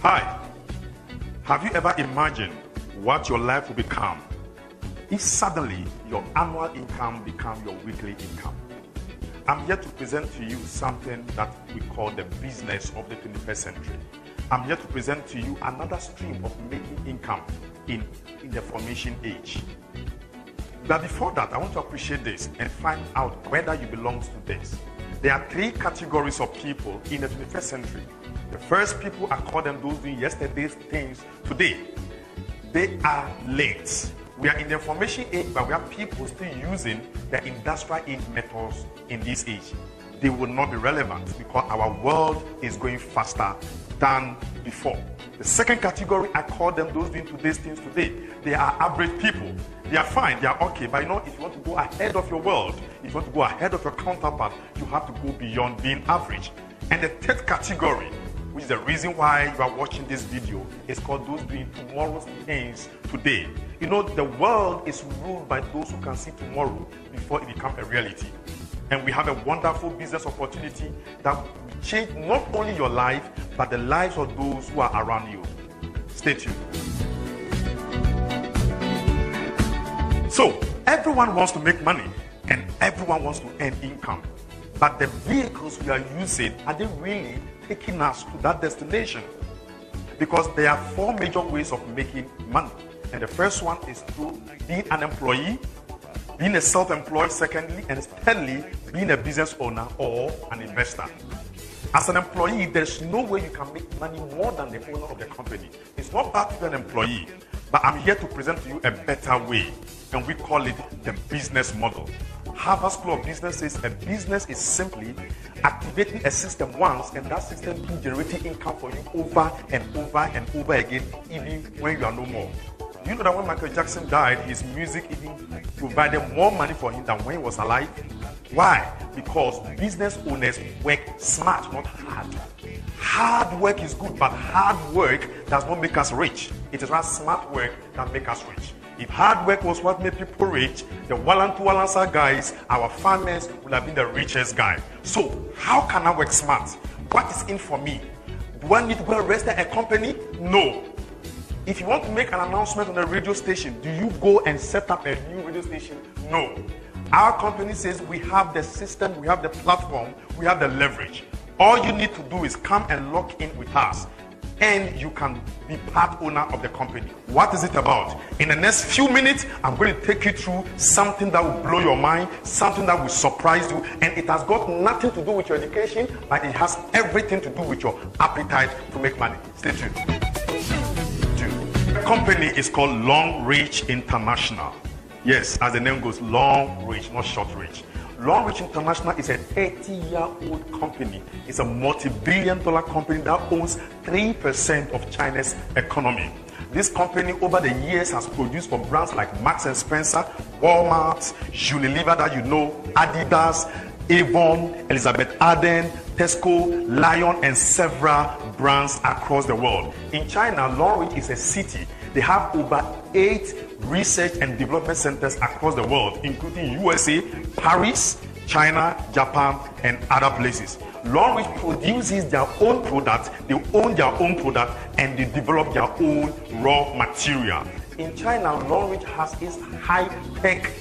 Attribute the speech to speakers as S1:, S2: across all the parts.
S1: Hi, have you ever imagined what your life will become if suddenly your annual income becomes your weekly income? I'm here to present to you something that we call the business of the 21st century. I'm here to present to you another stream of making income in the formation age. But before that, I want to appreciate this and find out whether you belong to this. There are three categories of people in the 21st century. The first people, I call them those doing yesterday's things today. They are late. We are in the information age, but we are people still using the industrial age methods in this age. They will not be relevant because our world is going faster than before. The second category, I call them those doing today's things today. They are average people. They are fine, they are okay, but if you want to go ahead of your world, if you want to go ahead of your counterpart, you have to go beyond being average. And the third category, which is the reason why you are watching this video, is called those doing tomorrow's things today. You know, the world is ruled by those who can see tomorrow before it becomes a reality. And we have a wonderful business opportunity that will change not only your life, but the lives of those who are around you. Stay tuned. So, everyone wants to make money and everyone wants to earn income. But the vehicles we are using, are they really taking us to that destination? Because there are four major ways of making money. And the first one is through being an employee, being a self-employed secondly, and thirdly, being a business owner or an investor. As an employee, there's no way you can make money more than the owner of the company. It's not bad to be an employee, but I'm here to present to you a better way, and we call it the business model. Harvard School of Business says a business is simply activating a system once, and that system keeps generating income for you over and over and over again, even when you are no more. You know that when Michael Jackson died, his music even provided more money for him than when he was alive? Why? Because business owners work smart, not hard. Hard work is good, but hard work does not make us rich. It is not smart work that makes us rich. If hard work was what made people rich, the Wallansa guys, our farmers, would have been the richest guy. So, how can I work smart? What is in for me? Do I need to go and register a company? No. If you want to make an announcement on a radio station, do you go and set up a new radio station? No. Our company says we have the system, we have the platform, we have the leverage. All you need to do is come and lock in with us, and you can be part owner of the company. What is it about? In the next few minutes, I'm going to take you through something that will blow your mind, something that will surprise you, and it has got nothing to do with your education, but it has everything to do with your appetite to make money. Stay tuned. The company is called Longrich International. Yes, as the name goes, Longrich, not short reach. Longrich International is a 30-year-old company. It's a multi-billion-dollar company that owns 3% of China's economy. This company over the years has produced for brands like Marks & Spencer, Walmart, Unilever that you know, Adidas, Avon, Elizabeth Arden, Tesco, Lion, and several brands across the world. In China, Longrich is a city. They have over 8 research and development centers across the world, including USA, Paris, China, Japan, and other places. Longrich produces their own product, they own their own product, and they develop their own raw material. In China, Longrich has its high-tech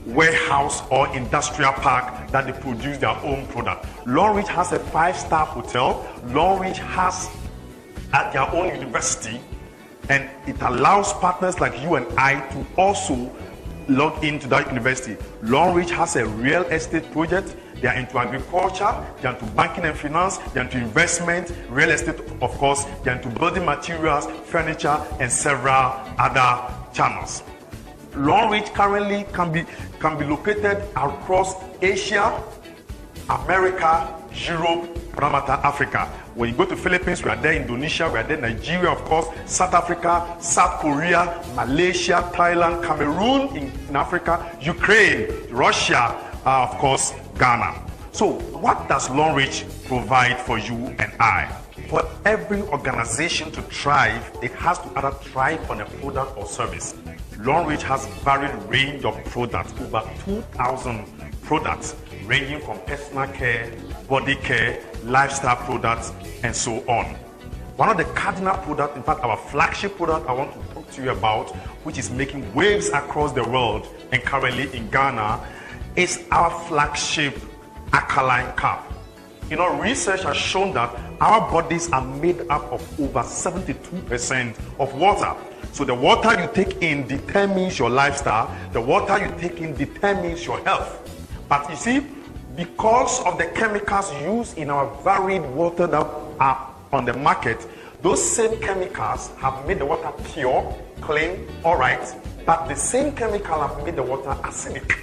S1: warehouse or industrial park that they produce their own product. Longrich has a 5-star hotel. Longrich has at their own university, and it allows partners like you and I to also log into that university. Longrich has a real estate project. They are into agriculture, they are into banking and finance, they are into investment, real estate, of course, they are into building materials, furniture, and several other channels. Longrich currently can be located across Asia, America, Europe, Africa. When you go to Philippines, we are there, Indonesia, we are there, Nigeria, of course, South Africa, South Korea, Malaysia, Thailand, Cameroon in Africa, Ukraine, Russia, of course, Ghana. So what does Longrich provide for you and I? For every organization to thrive, it has to either thrive on a product or service. Longrich has varied range of products, over 2,000 products, ranging from personal care, body care, lifestyle products, and so on. One of the cardinal products, in fact, our flagship product I want to talk to you about, which is making waves across the world and currently in Ghana, is our flagship alkaline cap. You know, research has shown that our bodies are made up of over 72% of water. So the water you take in determines your lifestyle. The water you take in determines your health. But you see, because of the chemicals used in our varied water that are on the market, those same chemicals have made the water pure, clean, all right, but the same chemical have made the water acidic.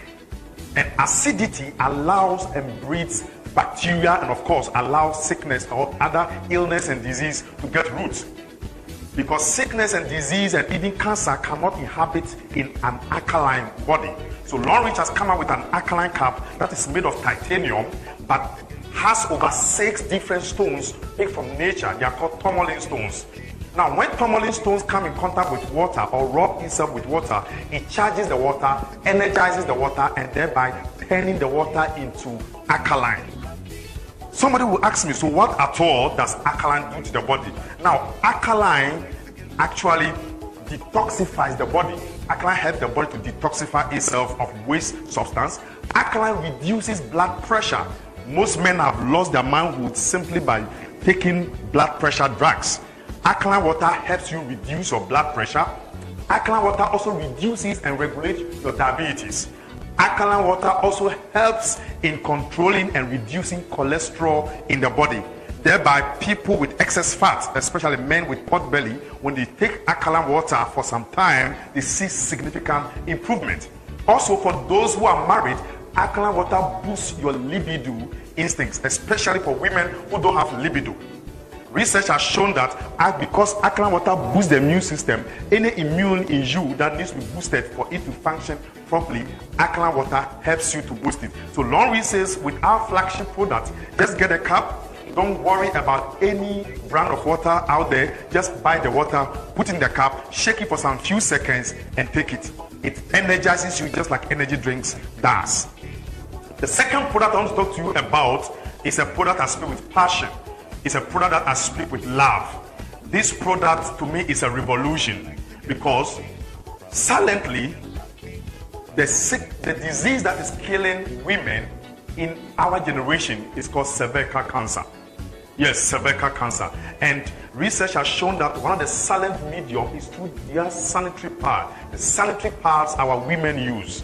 S1: And acidity allows and breeds bacteria and of course allows sickness or other illness and disease to get roots. Because sickness and disease and even cancer cannot inhabit in an alkaline body. So Longrich has come up with an alkaline cap that is made of titanium but has over 6 different stones picked from nature. They are called tourmaline stones. Now, when tourmaline stones come in contact with water or rub itself with water, it charges the water, energizes the water, and thereby turning the water into alkaline. Somebody will ask me, so what at all does alkaline do to the body? Now, alkaline actually detoxifies the body. Alkaline helps the body to detoxify itself of waste substance. Alkaline reduces blood pressure. Most men have lost their manhood simply by taking blood pressure drugs. Alkaline water helps you reduce your blood pressure. Alkaline water also reduces and regulates your diabetes. Alkaline water also helps in controlling and reducing cholesterol in the body. Thereby, people with excess fat, especially men with pot belly, when they take alkaline water for some time, they see significant improvement. Also, for those who are married, alkaline water boosts your libido instincts, especially for women who don't have libido. Research has shown that because alkaline water boosts the immune system, any immune in you that needs to be boosted for it to function properly, alkaline water helps you to boost it. So Longrich says with our flagship product, just get a cup. Don't worry about any brand of water out there. Just buy the water, put in the cup, shake it for some few seconds and take it. It energizes you just like energy drinks does. The second product I want to talk to you about is a product I speak with passion. It's a product that I speak with love. This product to me is a revolution because silently the disease that is killing women in our generation is called cervical cancer. Yes, cervical cancer. And research has shown that one of the silent medium is through their sanitary pad. The sanitary pads our women use.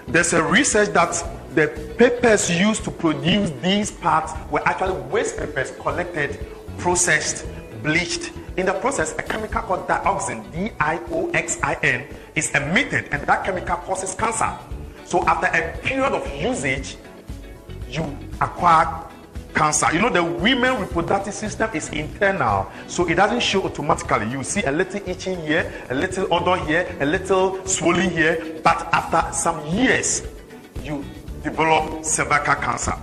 S1: There's a research that the papers used to produce these pads were actually waste papers collected, processed, bleached. In the process, a chemical called dioxin, D-I-O-X-I-N, is emitted, and that chemical causes cancer. So after a period of usage, you acquire cancer. You know, the women reproductive system is internal, so it doesn't show automatically. You see a little itching here, a little odor here, a little swelling here, but after some years, you develop cervical cancer.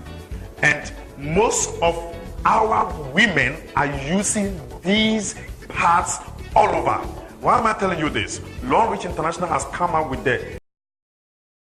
S1: And most of our women are using these pads all over. Why am I telling you this? Longrich International has come up with the